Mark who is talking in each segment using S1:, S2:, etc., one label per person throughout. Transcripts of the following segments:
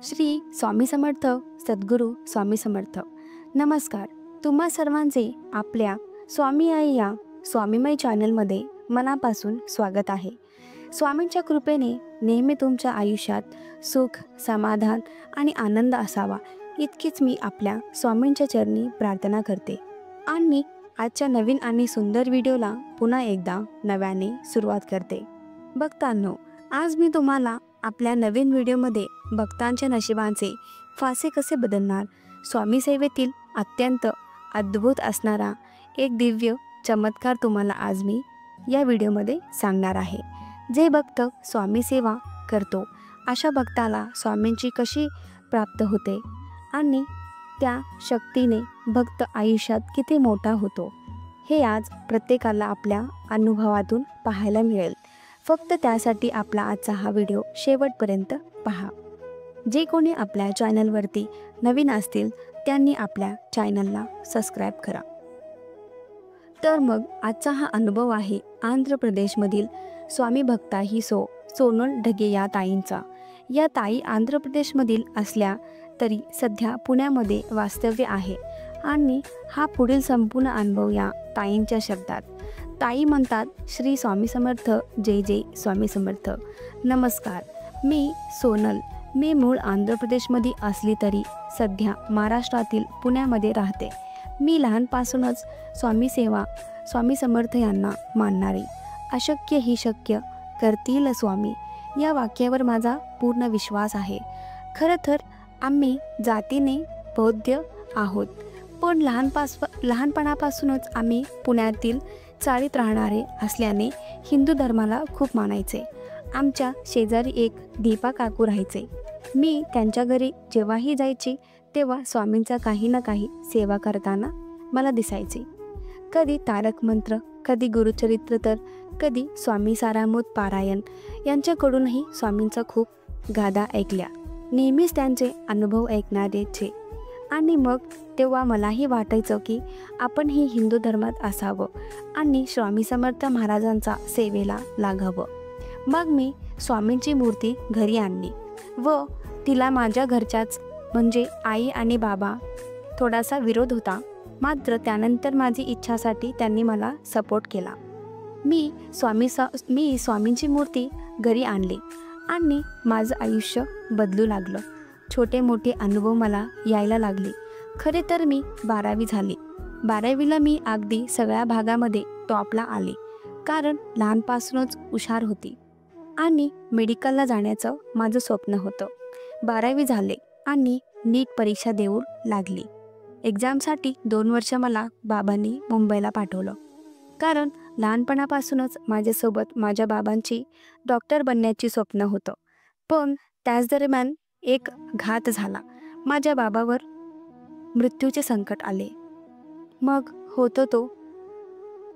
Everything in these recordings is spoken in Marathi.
S1: श्री स्वामी समर्थ सद्गुरू स्वामी समर्थ. नमस्कार. तुम्हा सर्वांचे आपल्या स्वामी आई या स्वामीमय चॅनलमध्ये मनापासून स्वागत आहे. स्वामींच्या कृपेने नेहमी तुमच्या आयुष्यात सुख, समाधान आणि आनंद असावा इतकीच मी आपल्या स्वामींच्या चरणी प्रार्थना करते. आणि आजच्या नवीन आणि सुंदर व्हिडिओला पुन्हा एकदा नव्याने सुरुवात करते. भक्तांनो, आज मी तुम्हाला आपल्या नवीन व्हिडिओमध्ये भक्तांच्या नशिबांचे फासे कसे बदलणार, स्वामी सेवेतील अत्यंत अद्भुत असणारा एक दिव्य चमत्कार तुम्हाला आज मी या व्हिडिओमध्ये सांगणार आहे. जे भक्त स्वामी सेवा करतो अशा भक्ताला स्वामींची कशी प्राप्त होते आणि त्या शक्तीने भक्त आयुष्यात किती मोठा होतो, हे आज प्रत्येकाला आपल्या अनुभवातून पाहायला मिळेल. फक्त त्यासाठी आपला आजचा हा व्हिडिओ शेवटपर्यंत पहा. जे कोणी आपल्या चॅनलवरती नवीन असतील त्यांनी आपल्या चॅनलला सबस्क्राईब करा. तर मग आजचा हा अनुभव आहे आंध्र प्रदेशमधील स्वामी भक्ता ही सोनल ढगे या ताईंचा. या ताई आंध्र प्रदेशमधील असल्या तरी सध्या पुण्यामध्ये वास्तव्य आहे. आणि हा पुढील संपूर्ण अनुभव या ताईंच्या शब्दात. ताई म्हणतात, श्री स्वामी समर्थ, जय जय स्वामी समर्थ. नमस्कार, मी सोनल. मी मूळ आंध्र प्रदेशमध्ये असली तरी सध्या महाराष्ट्रातील पुण्यामध्ये राहते. मी लहानपासूनच स्वामी सेवा, स्वामी समर्थ यांना मानणारी. अशक्य ही शक्य करतील स्वामी या वाक्यावर माझा पूर्ण विश्वास आहे. खरं तर आम्ही जातीने बौद्ध आहोत, पण लहानपणापासूनच आम्ही पुण्यातील चाळीत राहणारे असल्याने हिंदू धर्माला खूप मानायचे. आमच्या शेजारी एक दीपा काकू राहायचे. मी त्यांच्या घरी जेव्हाही जायची तेव्हा स्वामींचा काही ना काही सेवा करताना मला दिसायचे. कधी तारक मंत्र, कधी गुरुचरित्र, तर कधी स्वामी सारामृत पारायण. यांच्याकडूनही स्वामींचा खूप गाथा ऐकल्या. नेहमीच त्यांचे अनुभव ऐकणारेचे. आणि मग तेव्हा मलाही वाटायचं की आपणही हिंदू धर्मात असावं आणि स्वामी समर्थ महाराजांचा सेवेला लागावं. मग मी स्वामींची मूर्ती घरी आणली व तिला माझ्या घरच्याच म्हणजे आई आणि बाबा थोडासा विरोध होता. मात्र त्यानंतर माझी इच्छासाठी त्यांनी मला सपोर्ट केला. मी स्वामींची मूर्ती घरी आणली आणि माझं आयुष्य बदलू लागलं. छोटे मोठे अनुभव मला यायला लागले. खरे तर मी 12वी झाली. 12वीला मी अगदी सगळ्या भागामध्ये टॉपला आले, कारण लहानपासूनच हुशार होती आणि मेडिकलला जाण्याचं माझं स्वप्न होतं. 12वी झाले आणि नीट परीक्षा देऊ लागली. एक्झामसाठी 2 वर्ष मला बाबांनी मुंबईला पाठवलं, कारण लहानपणापासूनच माझ्यासोबत माझ्या बाबांची डॉक्टर बनण्याची स्वप्न होतं. पण त्याच दरम्यान एक घात झाला. माझ्या बाबावर मृत्यूचे संकट आले. मग होतो तो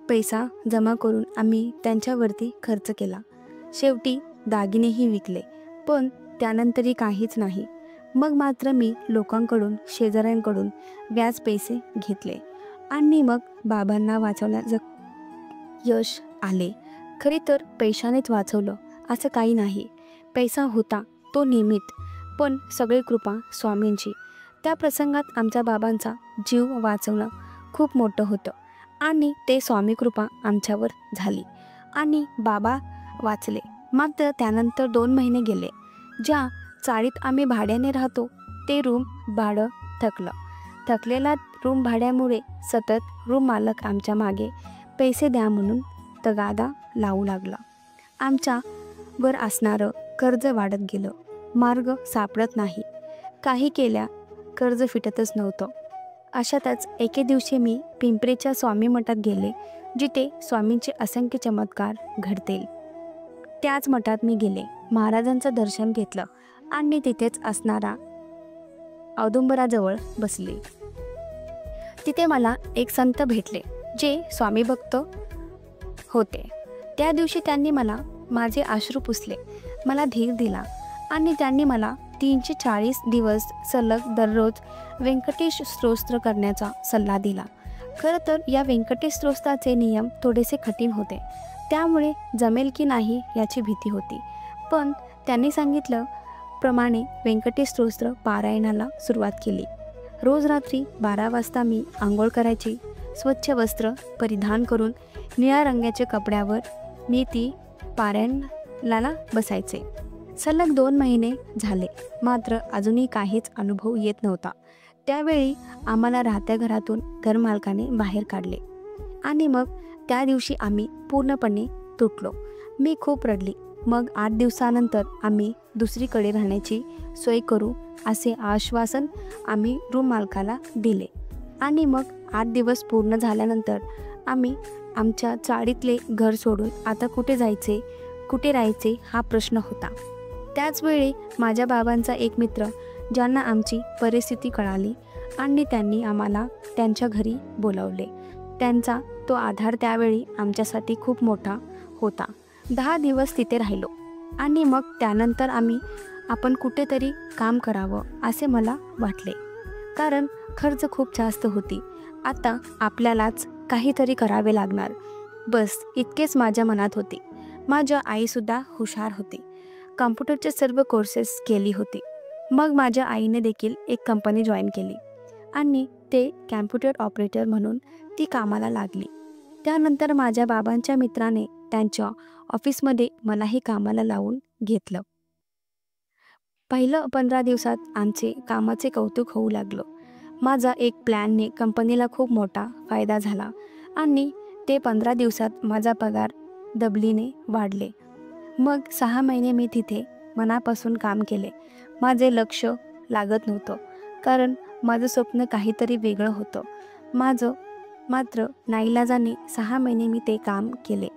S1: पैसा जमा करून आम्ही त्यांच्यावरती खर्च केला. शेवटी दागिनेही विकले, पण त्यानंतरही काहीच नाही. मग मात्र मी लोकांकडून, शेजाऱ्यांकडून व्याज पैसे घेतले आणि मग बाबांना वाचवण्याचं यश आले. खरे तर पैशानेच वाचवलं असं काही नाही. पैसा होता तो निमित्त, पण सगळी कृपा स्वामींची. त्या प्रसंगात आमच्या बाबांचा जीव वाचवणं खूप मोठं होतं आणि ते स्वामी कृपा आमच्यावर झाली आणि बाबा वाचले. मात्र त्यानंतर 2 महिने गेले. ज्या चाळीत आम्ही भाड्याने राहतो ते रूम भाडं थकलेला रूम भाड्यामुळे सतत रूम मालक आमच्या मागे पैसे द्या म्हणून तगादा लावू लागला. आमच्यावर असणारं कर्ज वाढत गेलं. मार्ग सापडत नाही. काही केल्या कर्ज फिटतच नव्हतं. अशातच एके दिवशी मी पिंपरीच्या स्वामी मठात गेले, जिथे स्वामींचे असंख्य चमत्कार घडतील. त्याच मठात मी गेले, महाराजांचं दर्शन घेतलं आणि तिथेच असणारा औदुंबराजवळ बसले. तिथे मला एक संत भेटले, जे स्वामी भक्त होते. त्या दिवशी त्यांनी मला माझे अश्रू पुसले, मला धीर दिला आणि त्यांनी मला 340 दिवस सलग दररोज व्यंकटेश स्तोत्र करण्याचा सल्ला दिला. खरं तर या व्यंकटेश स्तोत्राचे नियम थोडेसे कठीण होते, त्यामुळे जमेल की नाही याची भीती होती. पण त्यांनी सांगितलं, रोजप्रमाणे व्यंकटेश स्तोत्र पारायणाला सुरुवात केली. रोज रात्री 12 वाजता मी आंघोळ करायची. स्वच्छ वस्त्र परिधान करून निळ्या रंगाच्या कपड्यावर मी ती पारायणाला बसायचे. सलग 2 महिने झाले, मात्र अजूनही काहीच अनुभव येत नव्हता. त्यावेळी आम्हाला राहत्या घरातून घरमालकाने बाहेर काढले आणि मग त्या दिवशी आम्ही पूर्णपणे तुटलो. मी खूप रडली. मग 8 दिवसानंतर आम्ही दुसरीकडे राहण्याची सोय करू असे आश्वासन आम्ही रूम मालकाला दिले आणि मग 8 दिवस पूर्ण झाल्यानंतर आम्ही आमच्या चाळीतले घर सोडून आता कुठे जायचे, कुठे राहायचे हा प्रश्न होता. त्याचवेळी माझ्या बाबांचा एक मित्र, ज्यांना आमची परिस्थिती कळाली आणि त्यांनी आम्हाला त्यांच्या घरी बोलावले. त्यांचा तो आधार त्यावेळी आमच्यासाठी खूप मोठा होता. 10 दिवस तिथे राहिलो आणि मग त्यानंतर आपण कुठेतरी काम करावं असे मला वाटले, कारण खर्च खूप जास्त होती. आता आपल्यालाच काहीतरी करावे लागणार, बस इतकेच माझ्या मनात होते. माझ्या आईसुद्धा हुशार होती, कॉम्प्युटरचे सर्व कोर्सेस केली होती. मग माझ्या आईने देखील एक कंपनी जॉईन केली आणि ते कॅम्प्युटर ऑपरेटर म्हणून ती कामाला लागली. त्यानंतर माझ्या बाबांच्या मित्राने त्यांच्या ऑफिसमध्ये मलाही कामाला लावून घेतलं. पहिलं 15 दिवसात आमचे कामाचे कौतुक होऊ लागलं. माझा एक प्लॅनने कंपनीला खूप मोठा फायदा झाला आणि ते 15 दिवसात माझा पगार डबलीने वाढले. मग 6 महिने मी तिथे मनापासून काम केले. माझे लक्ष लागत नव्हतं, कारण माझं स्वप्न काहीतरी वेगळं होतं. मात्र नाईलाजाने 6 महिने मी ते काम केले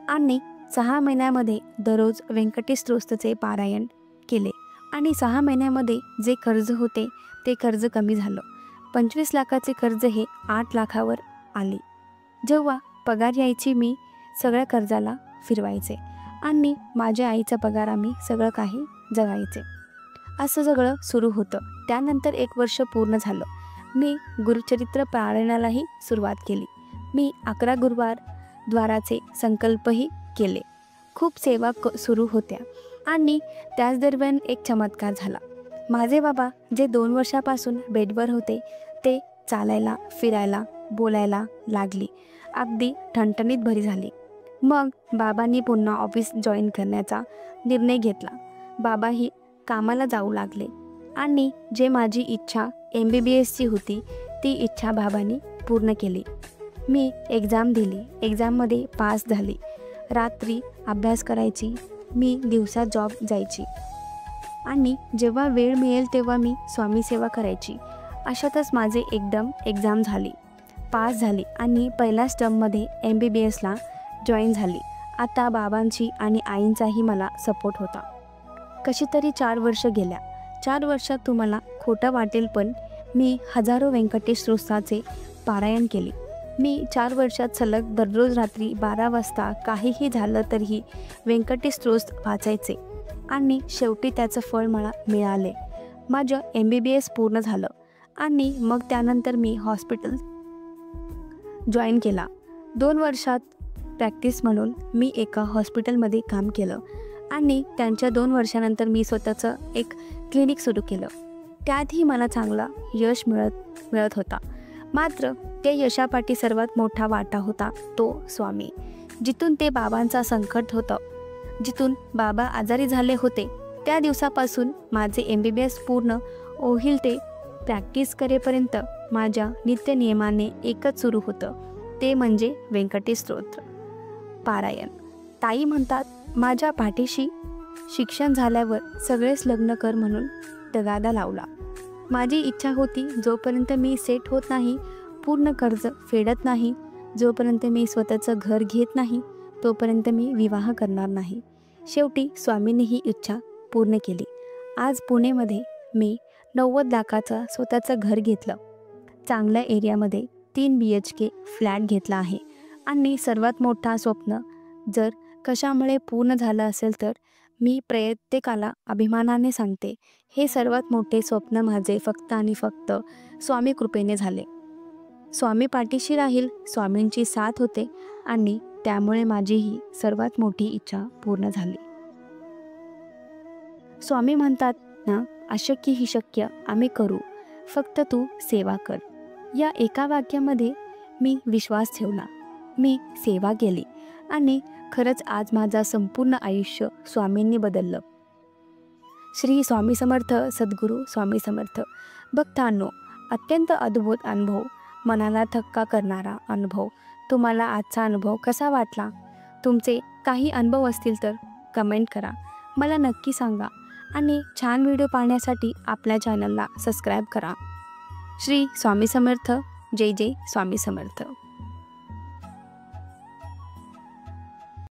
S1: आणि 6 महिन्यामध्ये दररोज व्यंकटेश स्तोत्रचे पारायण केले आणि 6 महिन्यामध्ये जे कर्ज होते ते कर्ज कमी झालं. 25 लाखाचे कर्ज हे 8 लाखावर आले. जेव्हा पगार यायची मी सगळ्या कर्जाला फिरवायचे आणि माझ्या आईचा पगार आम्ही सगळं काही जगायचे. असं सगळं सुरू होतं. त्यानंतर 1 वर्ष पूर्ण झालं. मी गुरुचरित्र पारायणालाही सुरुवात केली. मी 11 गुरुवार द्वाराचे संकल्पही केले. खूप सेवा सुरू होत्या आणि त्याच दरम्यान एक चमत्कार झाला. माझे बाबा जे 2 वर्षापासून बेडवर होते ते चालायला, फिरायला, बोलायला लागली. अगदी ठणठणीत बरी झाली. मग बाबांनी पुन्हा ऑफिस जॉईन करण्याचा निर्णय घेतला. बाबाही कामाला जाऊ लागले आणि जे माझी इच्छा MBBSची होती ती इच्छा बाबांनी पूर्ण केली. मी एक्झाम दिली. एक्झाममध्ये पास झाली. रात्री अभ्यास करायची, मी दिवसा जॉब जायची आणि जेव्हा वेळ मिळेल तेव्हा मी स्वामी सेवा करायची. अशातच माझे एकदम एक्झाम झाली, पास झाली आणि पहिल्याच टर्ममध्ये MBBSला जॉईन झाली. आता बाबांची आणि आईंचाही मला सपोर्ट होता. कशी तरी 4 वर्ष गेल्या. 4 वर्षात तुम्हाला खोटं वाटेल पण मी हजारो व्यंकटेश स्तोत्राचे पारायण केले. मी 4 वर्षात सलग दररोज रात्री 12 वाजता काहीही झालं तरीही व्यंकटेश स्तोत्र वाचायचे आणि शेवटी त्याचं फळ मला मिळाले. माझं MBBS पूर्ण झालं आणि मग त्यानंतर मी हॉस्पिटल जॉईन केला. 2 वर्षात प्रॅक्टिस म्हणून मी एका हॉस्पिटलमध्ये काम केलं आणि त्यांच्या 2 वर्षानंतर मी स्वतःचं एक क्लिनिक सुरू केलं. त्यातही मला चांगला यश मिळत होता. मात्र त्या यशापाठी सर्वात मोठा वाटा होता तो स्वामी. जिथून ते बाबांचा संकट होतं, जिथून बाबा आजारी झाले होते, त्या दिवसापासून माझे MBBS पूर्ण होईल ते प्रॅक्टिस करेपर्यंत माझ्या नित्यनियमाने एकच सुरू होतं, ते म्हणजे व्यंकटेश स्तोत्र पारायण. ताई म्हणतात, माझ्या पाठीशी शिक्षण झाल्यावर सगळेच लग्न कर म्हणून तगादा लावला. माझी इच्छा होती, जोपर्यंत मी सेट होत नाही, पूर्ण कर्ज फेडत नाही, जोपर्यंत मी स्वतःचं घर घेत नाही, तोपर्यंत मी विवाह करणार नाही. शेवटी स्वामींनी ही इच्छा पूर्ण केली. आज पुणेमध्ये मी 90 लाखाचं स्वतःचं घर घेतलं. चांगल्या एरियामध्ये 3 BHK फ्लॅट घेतला आहे आणि सर्वात मोठा स्वप्न जर कशामुळे पूर्ण झालं असेल तर मी प्रत्येकाला अभिमानाने सांगते, हे सर्वात मोठे स्वप्न माझे फक्त आणि फक्त स्वामी कृपेने झाले. स्वामी पाठीशी राहील, स्वामींची साथ होते आणि त्यामुळे माझी ही सर्वात मोठी इच्छा पूर्ण झाली. स्वामी म्हणतात, ना अशक्य ही शक्य आम्ही करू, फक्त तू सेवा कर. या एका वाक्यामध्ये मी विश्वास ठेवला, मी सेवा केली आणि खरंच आज माझा संपूर्ण आयुष्य स्वामींनी बदललं. श्री स्वामी समर्थ. सद्गुरू स्वामी समर्थ. भक्तांनो, अत्यंत अद्भुत अनुभव, मनाला थक्का करणारा अनुभव. तुम्हाला आजचा अनुभव कसा वाटला? तुमचे काही अनुभव असतील तर कमेंट करा, मला नक्की सांगा. आणि छान व्हिडिओ पाहण्यासाठी आपल्या चॅनलला सबस्क्राईब करा. श्री स्वामी समर्थ. जय जय स्वामी समर्थ.